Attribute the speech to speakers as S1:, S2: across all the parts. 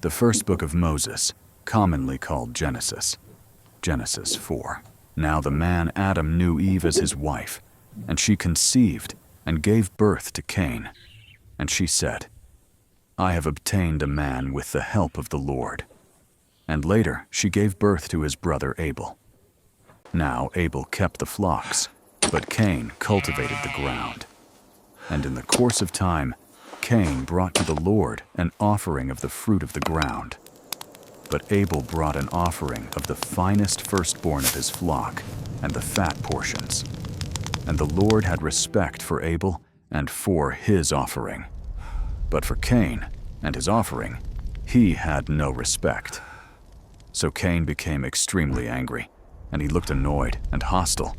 S1: The first book of Moses, commonly called Genesis. Genesis 4. Now the man Adam knew Eve as his wife, and she conceived and gave birth to Cain. And she said, I have obtained a man with the help of the Lord. And later she gave birth to his brother Abel. Now Abel kept the flocks, but Cain cultivated the ground. And in the course of time, Cain brought to the Lord an offering of the fruit of the ground. But Abel brought an offering of the finest firstborn of his flock and the fat portions. And the Lord had respect for Abel and for his offering. But for Cain and his offering, he had no respect. So Cain became extremely angry, and he looked annoyed and hostile.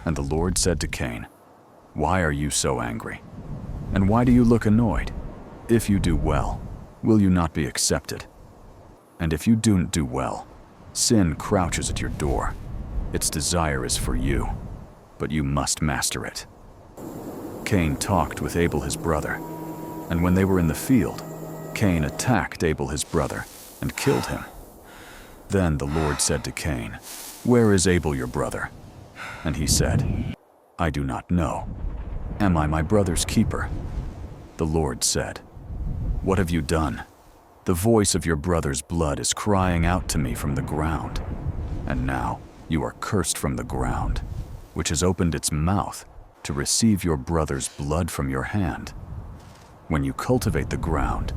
S1: And the Lord said to Cain, Why are you so angry? And why do you look annoyed? If you do well, will you not be accepted? And if you don't do well, sin crouches at your door. Its desire is for you, but you must master it. Cain talked with Abel his brother, and when they were in the field, Cain attacked Abel his brother and killed him. Then the Lord said to Cain, Where is Abel your brother? And he said, I do not know. Am I my brother's keeper? The Lord said, What have you done? The voice of your brother's blood is crying out to me from the ground. And now you are cursed from the ground, which has opened its mouth to receive your brother's blood from your hand. When you cultivate the ground,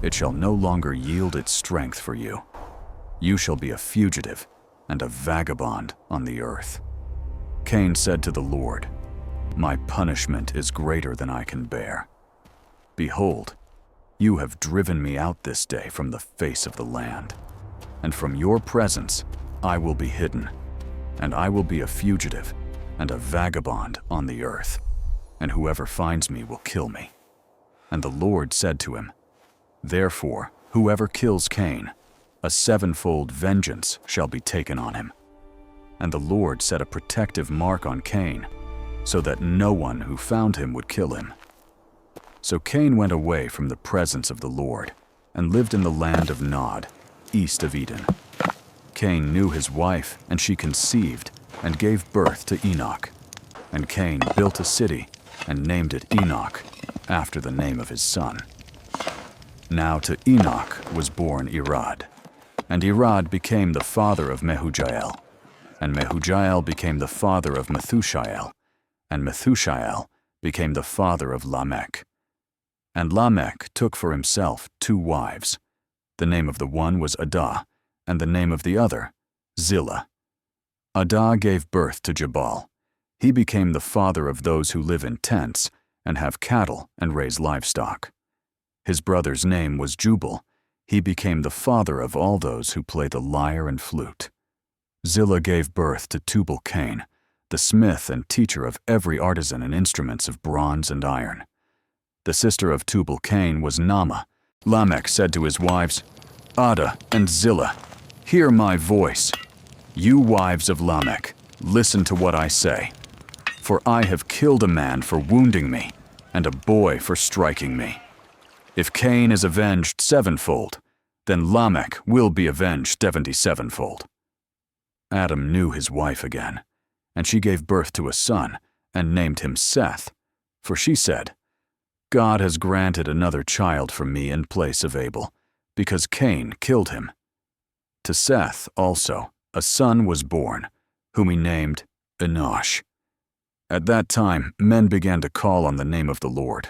S1: it shall no longer yield its strength for you. You shall be a fugitive and a vagabond on the earth. Cain said to the Lord, My punishment is greater than I can bear. Behold, you have driven me out this day from the face of the land, and from your presence I will be hidden, and I will be a fugitive and a vagabond on the earth, and whoever finds me will kill me. And the Lord said to him, Therefore, whoever kills Cain, a sevenfold vengeance shall be taken on him. And the Lord set a protective mark on Cain, so that no one who found him would kill him. So Cain went away from the presence of the Lord, and lived in the land of Nod, east of Eden. Cain knew his wife, and she conceived, and gave birth to Enoch. And Cain built a city, and named it Enoch, after the name of his son. Now to Enoch was born Irad, and Irad became the father of Mehujael, and Mehujael became the father of Methushael, and Methushael became the father of Lamech. And Lamech took for himself 2 wives. The name of the one was Adah, and the name of the other, Zillah. Adah gave birth to Jabal. He became the father of those who live in tents, and have cattle and raise livestock. His brother's name was Jubal. He became the father of all those who play the lyre and flute. Zillah gave birth to Tubal-Cain, the smith and teacher of every artisan in instruments of bronze and iron. The sister of Tubal-Cain was Naamah. Lamech said to his wives, Adah and Zillah, hear my voice. You wives of Lamech, listen to what I say. For I have killed a man for wounding me, and a boy for striking me. If Cain is avenged 7-fold, then Lamech will be avenged 77-fold. Adam knew his wife again, and she gave birth to a son, and named him Seth. For she said, God has granted another child for me in place of Abel, because Cain killed him. To Seth also a son was born, whom he named Enosh. At that time men began to call on the name of the Lord,